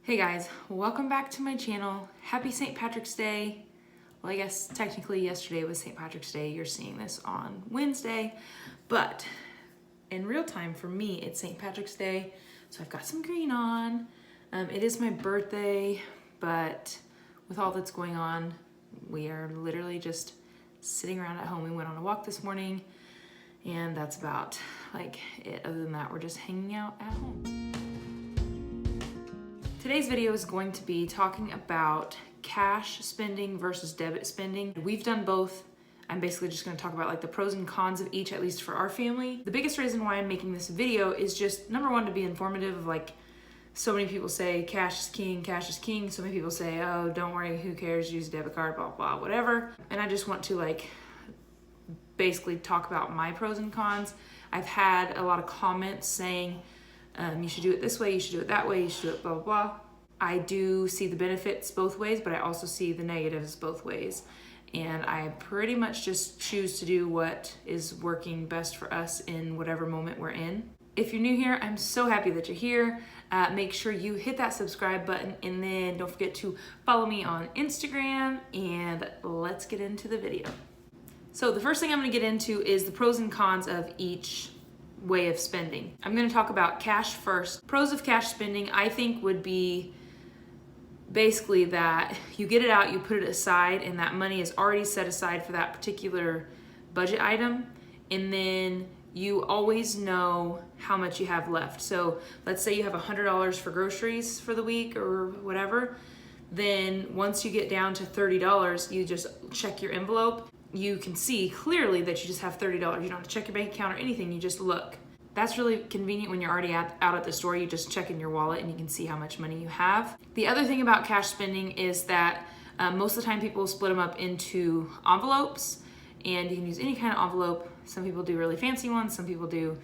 Hey guys, welcome back to my channel. Happy St. Patrick's Day. Well, I guess technically yesterday was St. Patrick's Day. You're seeing this on Wednesday, but in real time for me, it's St. Patrick's Day. So I've got some green on. It is my birthday, but with all that's going on, we are literally just sitting around at home. We went on a walk this morning and that's about like it. Other than that, we're just hanging out at home. Today's video is going to be talking about cash spending versus debit spending. We've done both. I'm basically just going to talk about like the pros and cons of each, at least for our family. The biggest reason why I'm making this video is just number one, to be informative of like, so many people say cash is king, cash is king. So many people say, oh, don't worry, who cares, use a debit card, blah, blah, whatever. And I just want to like basically talk about my pros and cons. I've had a lot of comments saying, you should do it this way, you should do it that way, you should do it blah, blah, blah. I do see the benefits both ways, but I also see the negatives both ways. And I pretty much just choose to do what is working best for us in whatever moment we're in. If you're new here, I'm so happy that you're here. Make sure you hit that subscribe button and then don't forget to follow me on Instagram, and let's get into the video. So the first thing I'm gonna get into is the pros and cons of each way of spending. I'm going to talk about cash first. Pros of cash spending, I think, would be basically that you get it out, you put it aside, and that money is already set aside for that particular budget item, and then you always know how much you have left. So let's say you have $100 for groceries for the week or whatever, then once you get down to $30, you just check your envelope. You can see clearly that you just have $30. You don't have to check your bank account or anything, you just look. That's really convenient when you're already out at the store. You just check in your wallet and you can see how much money you have. The other thing about cash spending is that most of the time people split them up into envelopes, and you can use any kind of envelope. Some people do really fancy ones, some people do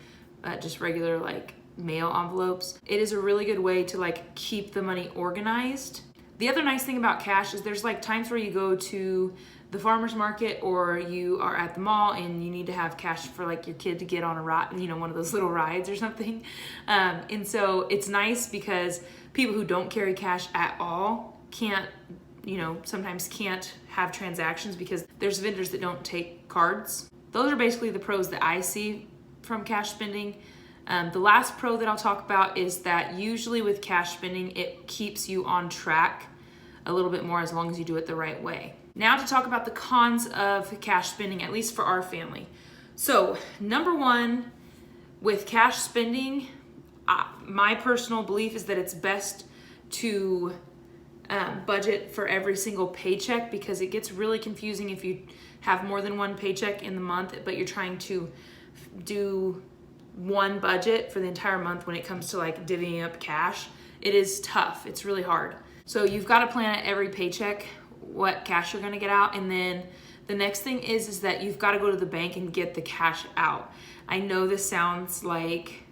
just regular like mail envelopes. It is a really good way to like keep the money organized. The other nice thing about cash is there's like times where you go to the farmer's market or you are at the mall and you need to have cash for like your kid to get on a ride, you know, one of those little rides or something. And so it's nice because people who don't carry cash at all can't, you know, sometimes can't have transactions because there's vendors that don't take cards. Those are basically the pros that I see from cash spending. The last pro that I'll talk about is that usually with cash spending, it keeps you on track a little bit more as long as you do it the right way. Now to talk about the cons of cash spending, at least for our family. So number one, with cash spending, my personal belief is that it's best to budget for every single paycheck, because it gets really confusing if you have more than one paycheck in the month, but you're trying to do one budget for the entire month when it comes to like divvying up cash. It is tough, it's really hard. So you've got to plan at every paycheck what cash you're gonna get out, and then the next thing is that you've got to go to the bank and get the cash out. I know this sounds like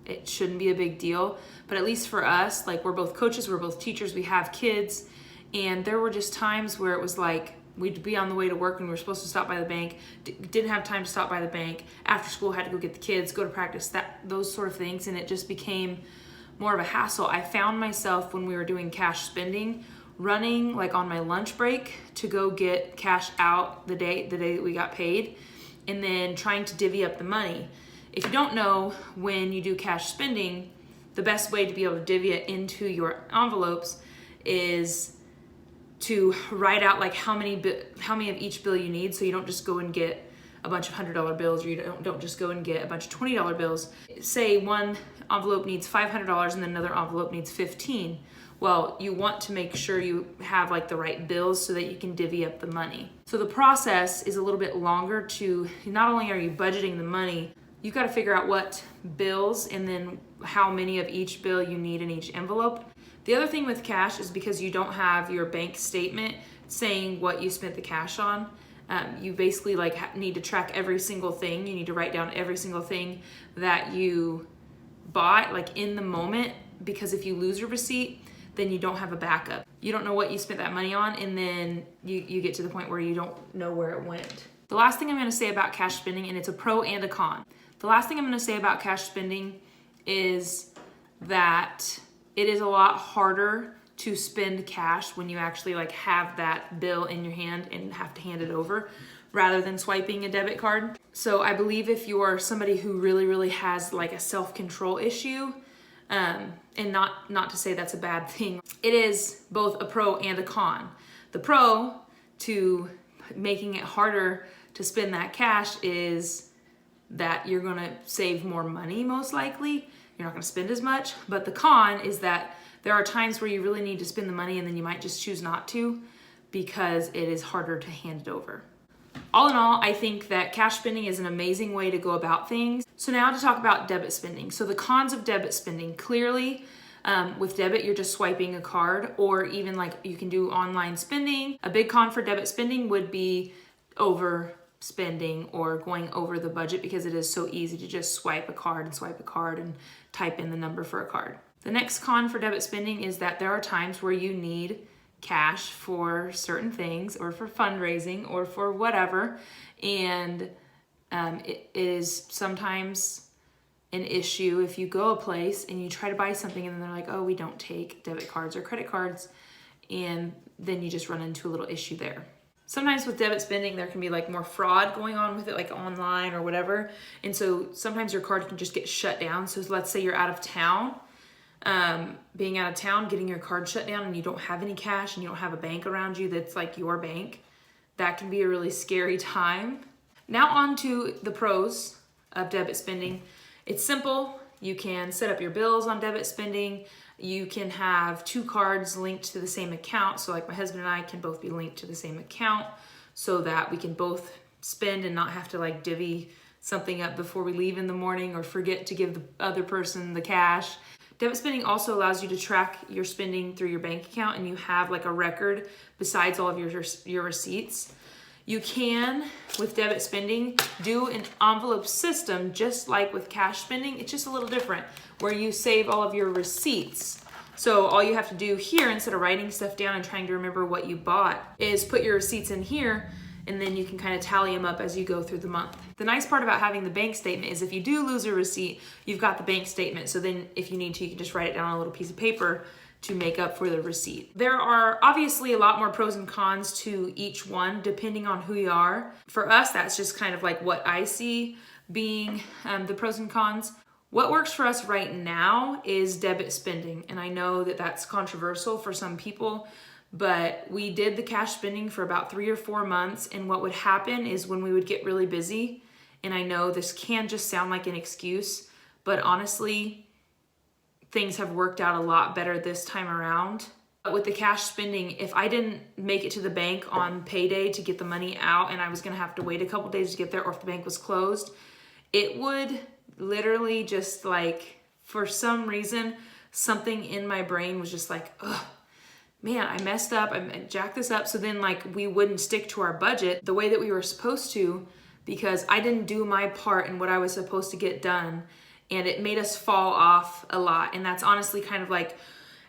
it shouldn't be a big deal, but at least for us, like we're both coaches, we're both teachers, we have kids, and there were just times where it was like we'd be on the way to work and we were supposed to stop by the bank, didn't have time to stop by the bank, after school had to go get the kids, go to practice, those sort of things, and it just became more of a hassle. I found myself when we were doing cash spending running like on my lunch break to go get cash out the day that we got paid, and then trying to divvy up the money. If you don't know, when you do cash spending, the best way to be able to divvy it into your envelopes is to write out like how many of each bill you need, so you don't just go and get a bunch of $100 bills, or you don't just go and get a bunch of $20 bills. Say one envelope needs $500 and then another envelope needs $15. Well, you want to make sure you have like the right bills so that you can divvy up the money. So the process is a little bit longer. To not only are you budgeting the money, you've got to figure out what bills and then how many of each bill you need in each envelope. The other thing with cash is because you don't have your bank statement saying what you spent the cash on, you basically like need to track every single thing. You need to write down every single thing that you bought like in the moment, because if you lose your receipt, then you don't have a backup. You don't know what you spent that money on, and then you get to the point where you don't know where it went. The last thing I'm gonna say about cash spending, and it's a pro and a con. The last thing I'm gonna say about cash spending is that it is a lot harder to spend cash when you actually like have that bill in your hand and have to hand it over rather than swiping a debit card. So I believe if you're somebody who really has like a self-control issue, and not to say that's a bad thing, it is both a pro and a con. The pro to making it harder to spend that cash is that you're gonna save more money most likely. You're not gonna spend as much. But the con is that there are times where you really need to spend the money and then you might just choose not to because it is harder to hand it over. All in all, I think that cash spending is an amazing way to go about things. So now to talk about debit spending. So the cons of debit spending, clearly with debit, you're just swiping a card, or even like you can do online spending. A big con for debit spending would be overspending or going over the budget because it is so easy to just swipe a card and type in the number for a card. The next con for debit spending is that there are times where you need cash for certain things or for fundraising or for whatever, and it is sometimes an issue if you go a place and you try to buy something and then they're like, oh, we don't take debit cards or credit cards, and then you just run into a little issue there. Sometimes with debit spending there can be like more fraud going on with it, like online or whatever, and so sometimes your card can just get shut down. So let's say you're out of town, being out of town, getting your card shut down and you don't have any cash and you don't have a bank around you that's like your bank, that can be a really scary time. Now on to the pros of debit spending. It's simple. You can set up your bills on debit spending. You can have two cards linked to the same account. So like my husband and I can both be linked to the same account so that we can both spend and not have to like divvy something up before we leave in the morning or forget to give the other person the cash. Debit spending also allows you to track your spending through your bank account, and you have like a record besides all of your receipts. You can, with debit spending, do an envelope system just like with cash spending. It's just a little different where you save all of your receipts. So all you have to do here, instead of writing stuff down and trying to remember what you bought, is put your receipts in here, and then you can kind of tally them up as you go through the month. The nice part about having the bank statement is if you do lose a receipt, you've got the bank statement. So then if you need to, you can just write it down on a little piece of paper to make up for the receipt. There are obviously a lot more pros and cons to each one depending on who you are. For us, that's just kind of like what I see being the pros and cons. What works for us right now is debit spending. And I know that that's controversial for some people, but we did the cash spending for about 3 or 4 months. And what would happen is when we would get really busy, and I know this can just sound like an excuse, but honestly, things have worked out a lot better this time around. But with the cash spending, if I didn't make it to the bank on payday to get the money out and I was gonna have to wait a couple days to get there, or if the bank was closed, it would literally just like, for some reason, something in my brain was just like, ugh, man, I messed up, I jacked this up. So then like we wouldn't stick to our budget the way that we were supposed to because I didn't do my part in what I was supposed to get done. And it made us fall off a lot. And that's honestly kind of like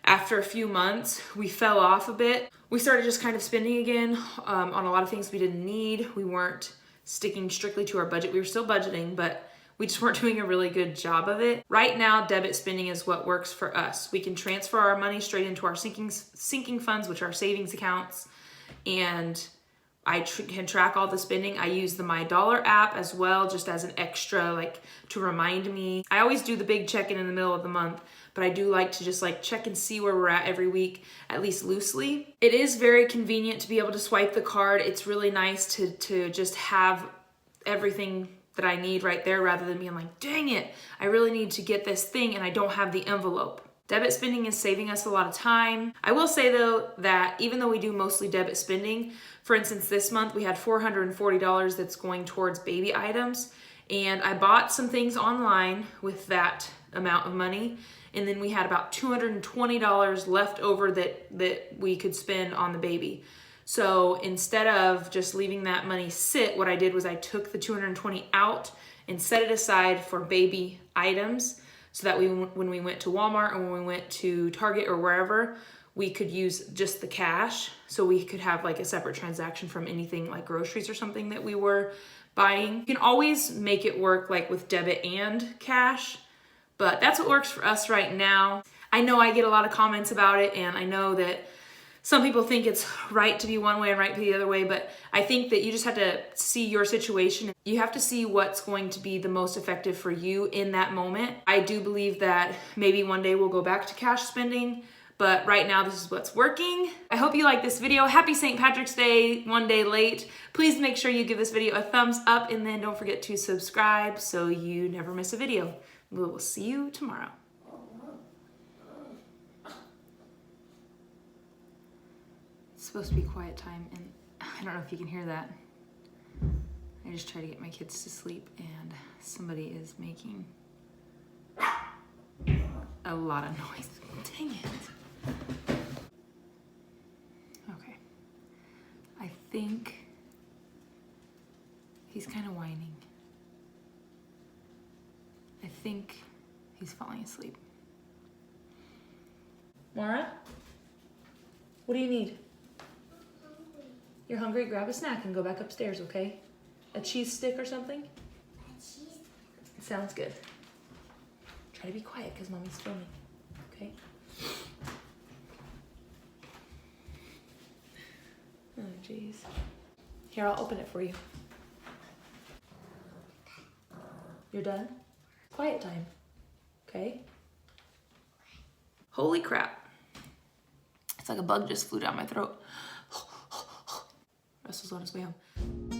after a few months, we fell off a bit. We started just kind of spending again on a lot of things we didn't need. We weren't sticking strictly to our budget. We were still budgeting, but we just weren't doing a really good job of it. Right now, debit spending is what works for us. We can transfer our money straight into our sinking funds, which are savings accounts, and I can track all the spending. I use the My Dollar app as well, just as an extra, like to remind me. I always do the big check-in in the middle of the month, but I do like to just like check and see where we're at every week, at least loosely. It is very convenient to be able to swipe the card. It's really nice to just have everything that I need right there rather than being like, dang it, I really need to get this thing and I don't have the envelope. Debit spending is saving us a lot of time. I will say though that even though we do mostly debit spending, for instance, this month we had $440 that's going towards baby items, and I bought some things online with that amount of money, and then we had about $220 left over that we could spend on the baby. So instead of just leaving that money sit, what I did was I took the $220 out and set it aside for baby items, so that when we went to Walmart or when we went to Target or wherever, we could use just the cash. So we could have like a separate transaction from anything like groceries or something that we were buying. You can always make it work like with debit and cash, but that's what works for us right now. I know I get a lot of comments about it, and I know that some people think it's right to be one way and right to be the other way, but I think that you just have to see your situation. You have to see what's going to be the most effective for you in that moment. I do believe that maybe one day we'll go back to cash spending, but right now this is what's working. I hope you like this video. Happy St. Patrick's Day, one day late. Please make sure you give this video a thumbs up, and then don't forget to subscribe so you never miss a video. We will see you tomorrow. It's supposed to be quiet time, and I don't know if you can hear that. I just try to get my kids to sleep, and somebody is making a lot of noise. Dang it. Okay. I think he's kind of whining. I think he's falling asleep. Mara? What do you need? You're hungry? Grab a snack and go back upstairs, okay? A cheese stick or something? A cheese stick. Sounds good. Try to be quiet because mommy's filming, okay? Oh, jeez. Here, I'll open it for you. You're done? Quiet time, okay? Holy crap. It's like a bug just flew down my throat. Russell's on his way home.